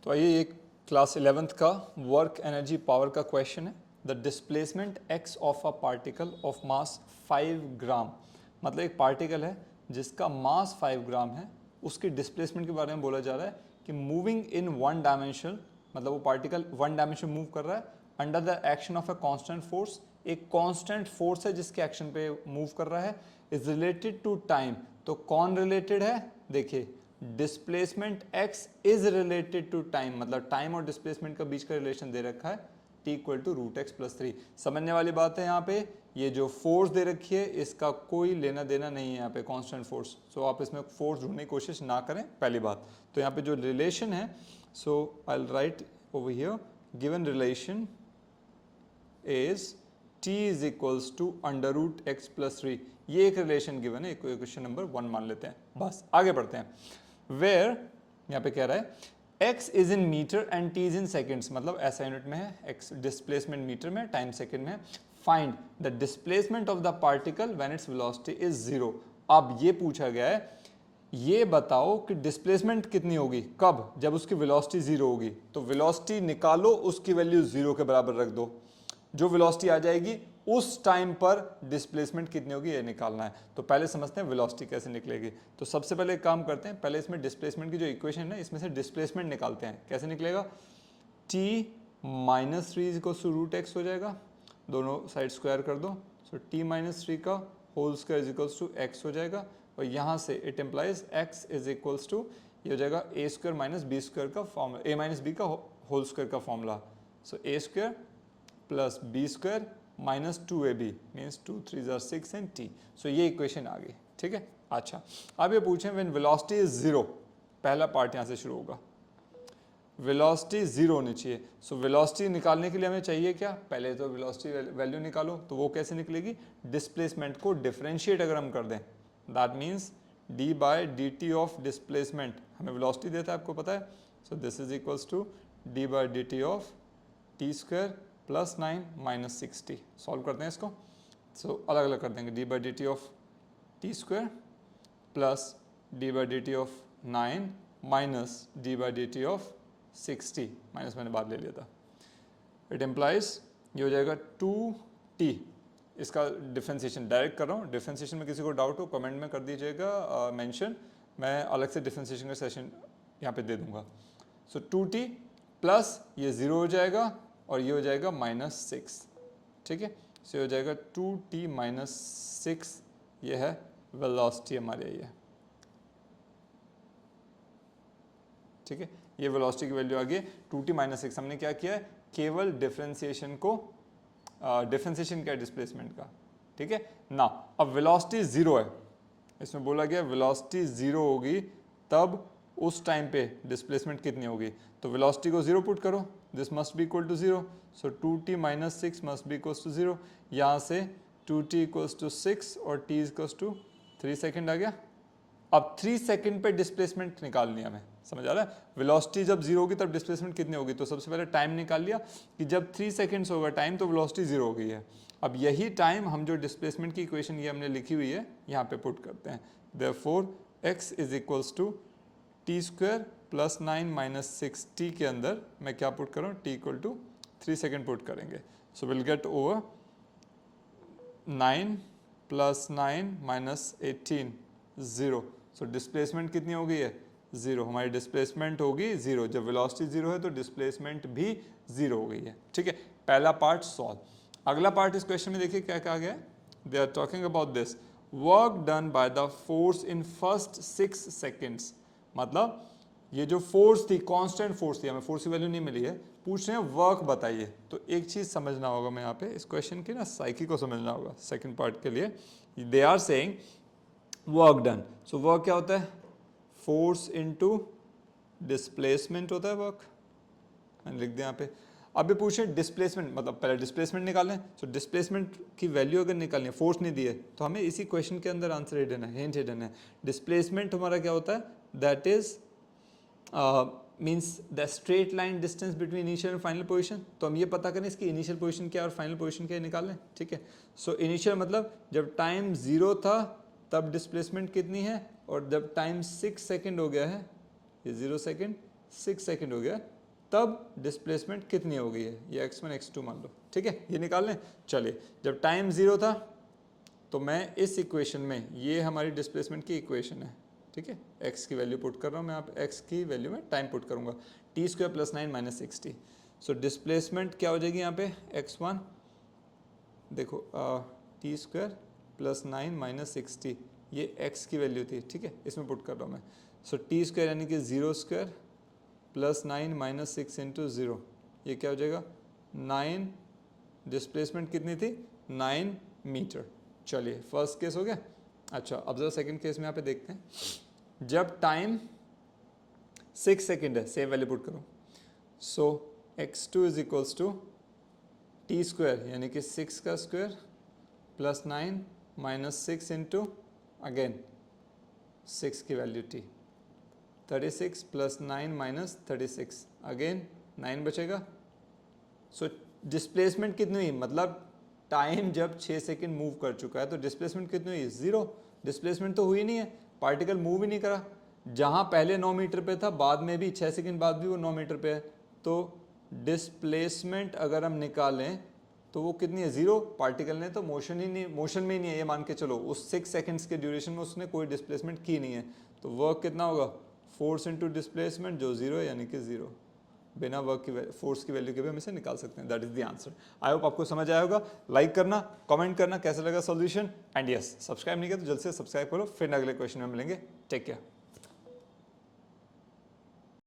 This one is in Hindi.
तो आइए ये क्लास 11th का वर्क एनर्जी पावर का क्वेश्चन है। The displacement x of a particle of mass 5 ग्राम, मतलब एक पार्टिकल है जिसका मास 5 ग्राम है, उसके डिस्प्लेसमेंट के बारे में बोला जा रहा है कि मूविंग इन वन डायमेंशन, मतलब वो पार्टिकल वन डायमेंशन मूव कर रहा है under the action of a constant force. एक कांस्टेंट फोर्स है जिसके एक्शन पे मूव कर रहा है, इज रिलेटेड टू टाइम। तो कौन रिलेटेड है? देखिए displacement x is related to time, मतलब टाइम और डिस्प्लेसमेंट का बीच का रिलेशन दे रखा है t equal to root x plus 3। समझने वाली बात है यहाँ पे, ये जो फोर्स दे रखी है इसका कोई लेना देना नहीं है यहाँ पे, कांस्टेंट फोर्स। सो आप इसमें फोर्स ढूंढने की कोशिश ना करें, पहली बात। तो यहाँ पे जो रिलेशन है, so I will write over here given relation is t is equals to under root x plus 3। ये एक रिलेशन गिवन है, क्वेश्चन नंबर 1 मान लेते हैं। बस आगे बढ़ते हैं। वेयर यहाँ पे कह रहा है x is in meter and t is in seconds, मतलब ऐसा यूनिट में है, x डिस्प्लेसमेंट मीटर में, टाइम सेकेंड में। Find the displacement of the particle when its velocity is 0। अब ये पूछा गया है, ये बताओ कि डिस्प्लेसमेंट कितनी होगी, कब? जब उसकी वेलोसिटी 0 होगी। तो वेलोसिटी निकालो, उसकी वैल्यू 0 के बराबर रख दो, जो वेलोसिटी आ जाएगी उस टाइम पर डिस्प्लेसमेंट कितनी होगी ये निकालना है। तो पहले समझते हैं वेलोसिटी कैसे निकलेगी। तो सबसे पहले एक काम करते हैं, पहले इसमें डिस्प्लेसमेंट की जो इक्वेशन है इसमें से डिस्प्लेसमेंट निकालते हैं। कैसे निकलेगा? t minus 3 equals to root x हो जाएगा, दोनों साइड स्क्वायर कर दो। सो t माइनस 3 का whole square is equals to x हो जाएगा, और यहाँ से it implies x is equals to, ये हो जाएगा a square minus b square का फॉर्मूला, ए माइनस बी का होल स्क्वायर का formula. So a square plus b square minus 2ab means 2 3 जार 6 एंड t। सो ये इक्वेशन आ गई, ठीक है। अच्छा, अब ये पूछें व्हेन वेलोसिटी इज 0, पहला पार्ट यहाँ से शुरू होगा, वेलोसिटी 0 होनी चाहिए। सो वेलोसिटी निकालने के लिए हमें चाहिए क्या? पहले तो वेलोसिटी वैल्यू निकालो। तो वो कैसे निकलेगी? डिस्प्लेसमेंट को डिफरेंशिएट अगर हम कर दें, that means d by d t of displacement, हमें वेलोसिटी देता है आपको पता है। So this is equals to d by d t of t square plus 9 minus 60। Solve करते हैं इसको। सो अलग अलग कर देंगे, d by d t of t square plus d by d t of 9 minus d by d t of 60, minus मैंने बाद ले लिया था। इट एम्प्लाइज ये हो जाएगा 2t। इसका डिफ्रेंसिएशन डायरेक्ट कर रहा हूँ, डिफ्रेंसिएशन में किसी को डाउट हो कमेंट में कर दीजिएगा मेंशन, मैं अलग से डिफ्रेंसिएशन का सेशन यहाँ पे दे दूंगा। सो 2t प्लस ये 0 हो जाएगा और ये हो जाएगा माइनस 6, ठीक है। सो ये हो जाएगा 2t माइनस 6, ये है वेलोसिटी हमारे, ये ठीक है। ये वेलोसिटी की वैल्यू आ गई 2t माइनस 6। हमने क्या किया है? केवल डिफरेंशिएशन को, डिफरेंशिएशन क्या है डिस्प्लेसमेंट का, ठीक है ना। अब वेलोसिटी 0 है, इसमें बोला गया वेलोसिटी 0 होगी तब उस टाइम पे डिस्प्लेसमेंट कितनी होगी। तो वेलोसिटी को 0 पुट करो, this must be equal to 0। So 2t minus 6 must be equals to 0। यहाँ से 2t इक्वल्स टू 6 और t इक्वल्स टू 3 सेकेंड आ गया। अब 3 सेकेंड पे डिस्प्लेसमेंट निकालनी है हमें, समझ आ रहा है? वेलोसिटी जब 0 होगी तब डिस्प्लेसमेंट कितनी होगी। तो सबसे पहले टाइम निकाल लिया कि जब 3 सेकेंड्स होगा टाइम तो वेलोसिटी 0 हो गई है। अब यही टाइम हम जो डिस्प्लेसमेंट की इक्वेशन ये हमने लिखी हुई है यहाँ पे पुट करते हैं। Therefore x is equals to t square plus 9 minus 6t के अंदर मैं क्या पुट कर रहा हूँ? t equal to 3 second put करेंगे। So will get over 9 plus 9 minus 18 0। So displacement कितनी हो गई है? 0। हमारी डिस्प्लेसमेंट होगी 0, जब वेलोसिटी 0 है तो डिस्प्लेसमेंट भी 0 हो गई है, ठीक है। पहला पार्ट सॉल्व। अगला पार्ट इस क्वेश्चन में देखिए क्या कहा गया है। They are talking about this, work done by the force in first 6 seconds. मतलब ये जो फोर्स थी, कांस्टेंट फोर्स थी, हमें फोर्स की वैल्यू नहीं मिली है, पूछ रहे हैं वर्क बताइए। तो एक चीज समझना होगा, मैं यहाँ पे इस क्वेश्चन की ना साइकी को समझना होगा सेकंड पार्ट के लिए। They are saying work done. So work क्या होता है? फोर्स इनटू डिस्प्लेसमेंट होता है वर्क, मैंने लिख दिया यहाँ पे। अब ये पूछे डिस्प्लेसमेंट, मतलब पहले डिस्प्लेसमेंट निकालें। सो डिस्प्लेसमेंट की वैल्यू अगर निकालनी है, फोर्स नहीं दी है, तो हमें इसी क्वेश्चन के अंदर आंसर हिडन है, हिंट हिडन है। डिस्प्लेसमेंट हमारा क्या होता है? That is means the straight line distance between initial and final position. तो हम ये पता करें इसकी इनिशियल पोजीशन क्या है और फाइनल पोजीशन क्या है, निकालें, ठीक है। सो इनिशियल मतलब जब टाइम 0 था तब डिस्प्लेसमेंट कितनी है, और जब टाइम 6 सेकेंड हो गया है, ये 0 सेकेंड 6 सेकेंड हो गया, तब डिस्प्लेसमेंट कितनी हो गई है, ये x1 x2 मान लो, ठीक है, ये निकाल लें। चलिए, जब टाइम 0 था तो मैं इस इक्वेशन में, ये हमारी डिस्प्लेसमेंट की इक्वेशन है, ठीक है, x की वैल्यू पुट कर रहा हूँ मैं, आप x की वैल्यू में टाइम पुट करूँगा, t² + 9 - 60। सो डिस्प्लेसमेंट क्या हो जाएगी यहाँ पे, x1 देखो t² + 9 - 60, ये x की वैल्यू थी, ठीक है, इसमें पुट कर रहा हूँ मैं। सो t² यानी कि 0² + 9 - 6 × 0, ये क्या हो जाएगा 9, डिस्प्लेसमेंट कितनी थी 9 मीटर। चलिए फर्स्ट केस हो गया। अच्छा अब जरा सेकंड केस में यहाँ पे देखते हैं, जब टाइम 6 सेकेंड है, सेम वैल्यू पुट करो। सो x2 = t² यानी कि 6 का स्क्वायर + 9 - 6 × अगेन 6 की वैल्यू t, 36 + 9 - 36 अगेन 9 बचेगा। सो डिस्प्लेसमेंट कितनी हुई, मतलब टाइम जब 6 सेकेंड मूव कर चुका है तो डिस्प्लेसमेंट कितनी हुई, 0। डिस्प्लेसमेंट तो हुई नहीं है, पार्टिकल मूव ही नहीं करा, जहाँ पहले 9 मीटर पे था बाद में भी 6 सेकेंड बाद भी वो 9 मीटर पे है, तो डिस्प्लेसमेंट अगर हम निकालें तो वो कितनी है, 0। पार्टिकल ने तो मोशन में ही नहीं है, ये मान के चलो, उस 6 सेकेंड्स के ड्यूरेशन में उसने कोई डिस्प्लेसमेंट की नहीं है, तो वर्क कितना होगा, फोर्स इंटू डिस्प्लेसमेंट जो 0 है, यानी कि 0। बिना वर्क की फोर्स की वैल्यू के भी हम इसे निकाल सकते हैं। That is the answer. I hope आपको समझ आया होगा। लाइक करना, कमेंट करना कैसा लगा सॉल्यूशन, एंड यस सब्सक्राइब नहीं किया तो जल्द से सब्सक्राइब करो। फिर अगले क्वेश्चन में मिलेंगे। Take care.